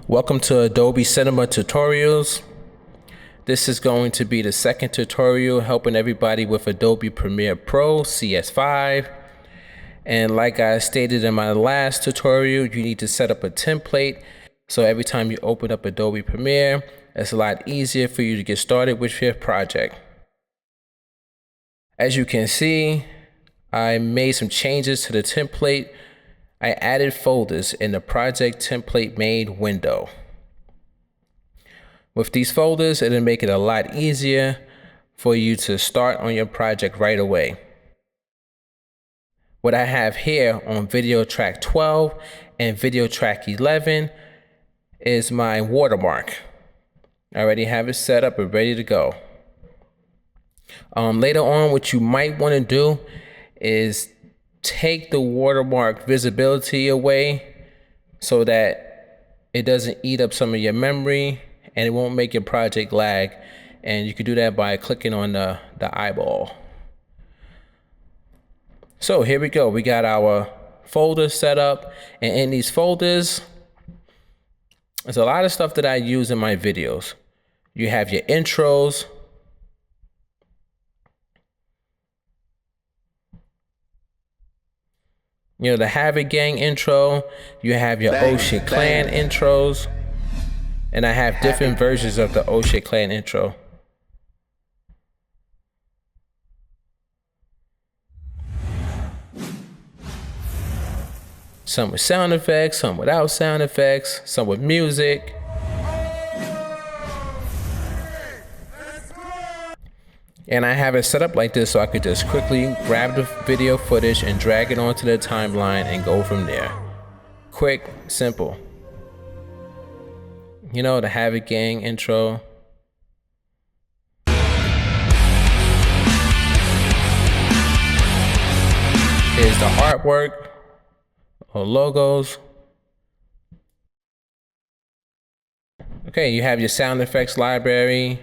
Welcome to Adobe Cinema Tutorials. This is going to be the second tutorial helping everybody with Adobe Premiere Pro CS5. And like I stated in my last tutorial, you need to set up a template. So every time you open up Adobe Premiere, it's a lot easier for you to get started with your project. As you can see, I made some changes to the template. I added folders in the Project Template Made window. With these folders, it'll make it a lot easier for you to start on your project right away. What I have here on video track 12 and video track 11 is my watermark. I already have it set up and ready to go. Later on, what you might want to do is take the watermark visibility away so that it doesn't eat up some of your memory and it won't make your project lag. And you can do that by clicking on the eyeball. So here we go. We got our folder set up, and in these folders, there's a lot of stuff that I use in my videos. You have your intros, you know, the Havoc Gang intro, you have your Oh Shit Clan intros, and I have different versions of the Oh Shit Clan intro. Some with sound effects, some without sound effects, some with music. And I have it set up like this so I could just quickly grab the video footage and drag it onto the timeline and go from there. Quick, simple. You know, the Havoc Gang intro. Here's the artwork or logos. Okay, you have your sound effects library.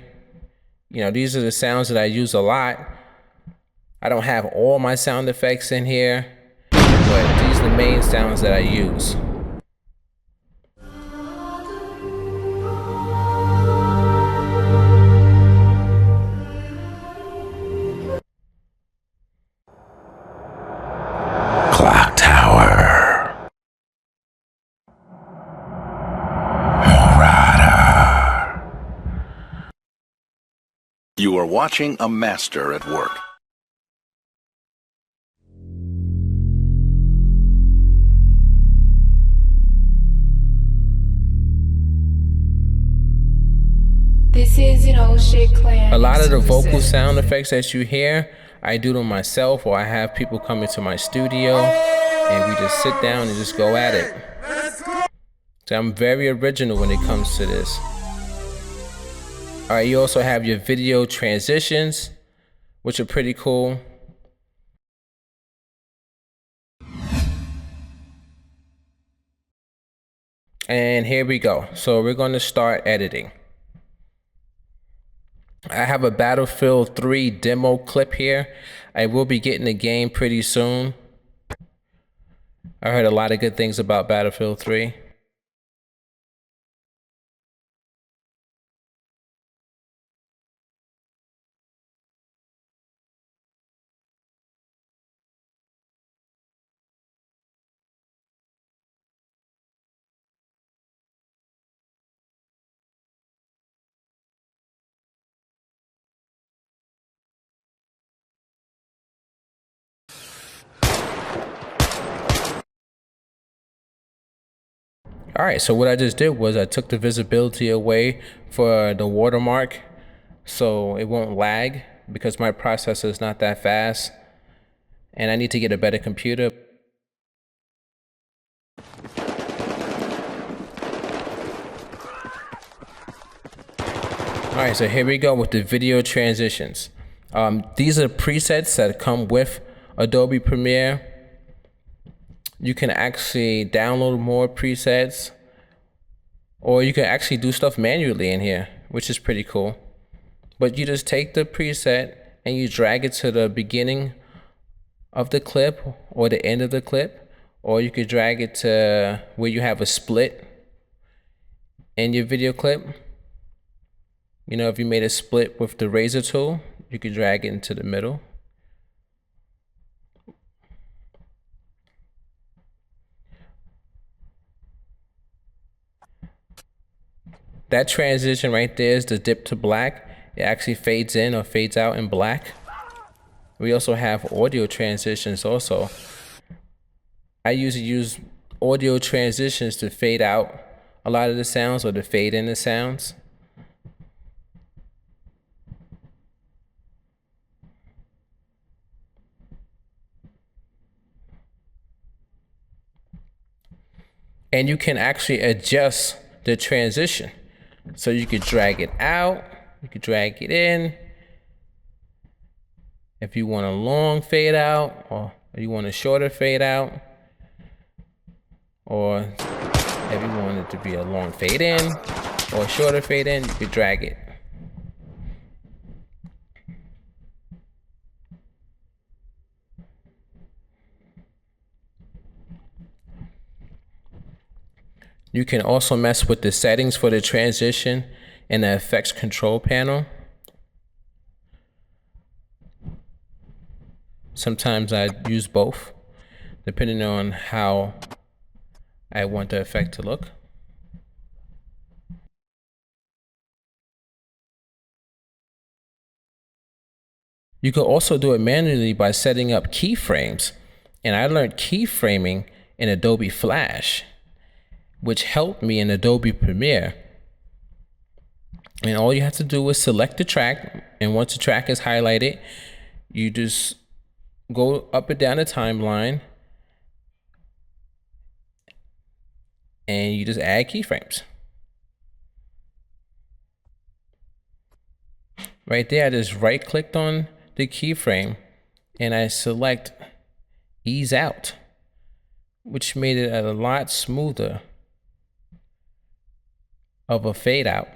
You know, these are the sounds that I use a lot. I don't have all my sound effects in here, but these are the main sounds that I use. Clock Tower. You are watching a master at work. This is an Oh Shit Clan. A lot of the vocal sound effects that you hear, I do them myself, or I have people come into my studio and we just sit down and just go at it. So I'm very original when it comes to this. All right, you also have your video transitions, which are pretty cool. And here we go. So we're going to start editing. I have a Battlefield 3 demo clip here. I will be getting the game pretty soon. I heard a lot of good things about Battlefield 3. All right, so what I just did was I took the visibility away for the watermark so it won't lag because my processor is not that fast and I need to get a better computer. All right, so here we go with the video transitions. These are presets that come with Adobe Premiere. You can actually download more presets, or you can actually do stuff manually in here, which is pretty cool. But you just take the preset and you drag it to the beginning of the clip or the end of the clip, or you could drag it to where you have a split in your video clip. You know, if you made a split with the razor tool, you could drag it into the middle. That transition right there is the dip to black. It actually fades in or fades out in black. We also have audio transitions also. I usually use audio transitions to fade out a lot of the sounds or to fade in the sounds. And you can actually adjust the transition. So you could drag it out, you could drag it in. If you want a long fade out, or you want a shorter fade out, or if you want it to be a long fade in or a shorter fade in, you could drag it. You can also mess with the settings for the transition in the effects control panel. Sometimes I use both, depending on how I want the effect to look. You could also do it manually by setting up keyframes. And I learned keyframing in Adobe Flash, which helped me in Adobe Premiere. And all you have to do is select the track, and once the track is highlighted, you just go up and down the timeline and you just add keyframes. Right there, I just right clicked on the keyframe and I select ease out, which made it a lot smoother of a fade out.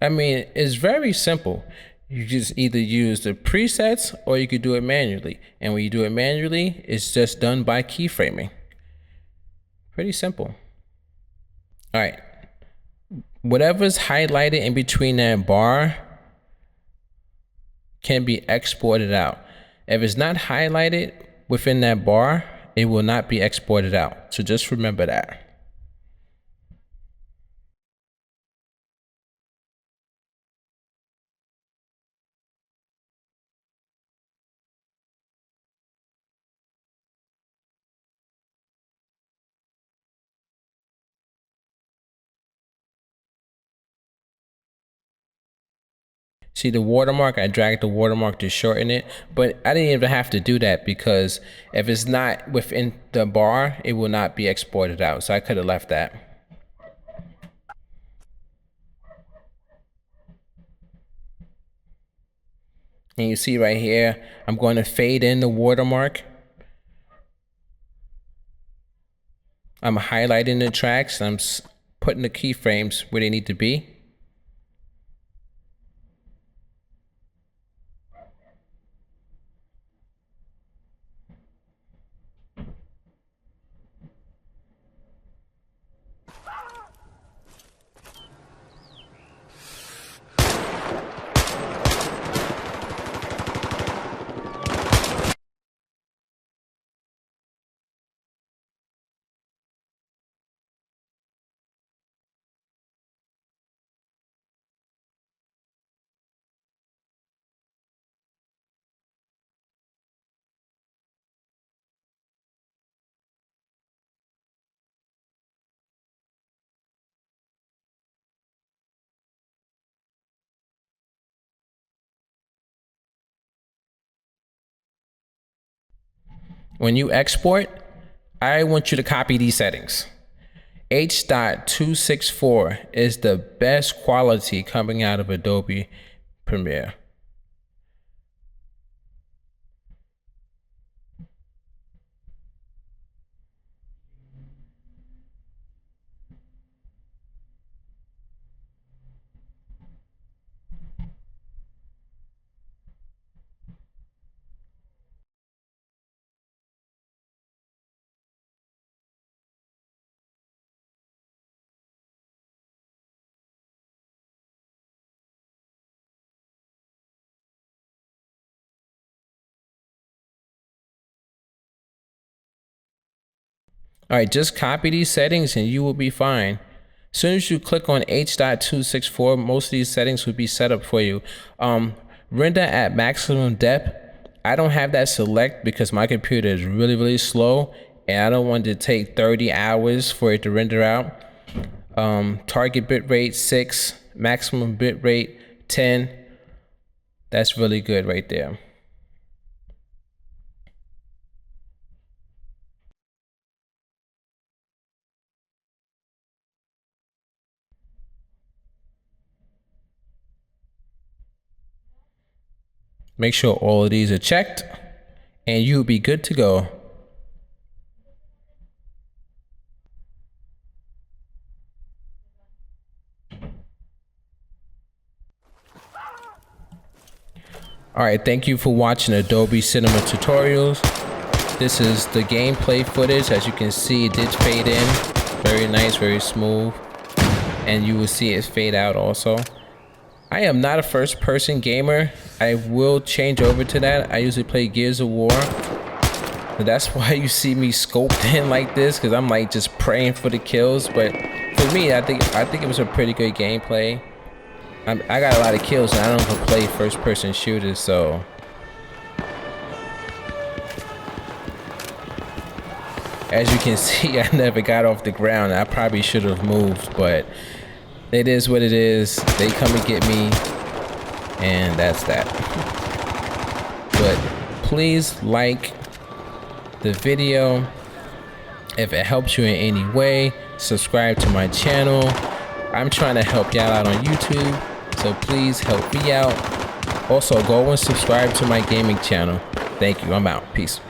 I mean, it's very simple. You just either use the presets or you could do it manually. And when you do it manually, it's just done by keyframing. Pretty simple. All right. Whatever's highlighted in between that bar can be exported out. If it's not highlighted within that bar, it will not be exported out. So just remember that. See the watermark? I dragged the watermark to shorten it, but I didn't even have to do that because if it's not within the bar, it will not be exported out. So I could have left that. And you see right here, I'm going to fade in the watermark. I'm highlighting the tracks. I'm putting the keyframes where they need to be. When you export, I want you to copy these settings. H.264 is the best quality coming out of Adobe Premiere. All right, just copy these settings and you will be fine. As soon as you click on H.264, most of these settings will be set up for you. Render at maximum depth. I don't have that select because my computer is really slow and I don't want it to take 30 hours for it to render out. Target bitrate 6, maximum bitrate 10. That's really good right there. Make sure all of these are checked and you'll be good to go. All right, thank you for watching Adobe Cinema Tutorials. This is the gameplay footage. As you can see, it did fade in. Very nice, very smooth. And you will see it fade out also. I am not a first person gamer. I will change over to that. I usually play Gears of War. So that's why you see me scoped in like this, because I'm like just praying for the kills. But for me, I think it was a pretty good gameplay. I got a lot of kills and I don't play first person shooters, so as you can see, I never got off the ground. I probably should have moved, but it is what it is. They come and get me and that's that. But please like the video if it helps you in any way. Subscribe to my channel. I'm trying to help y'all out on YouTube, so please help me out. Also, go and subscribe to my gaming channel. Thank you. I'm out. Peace.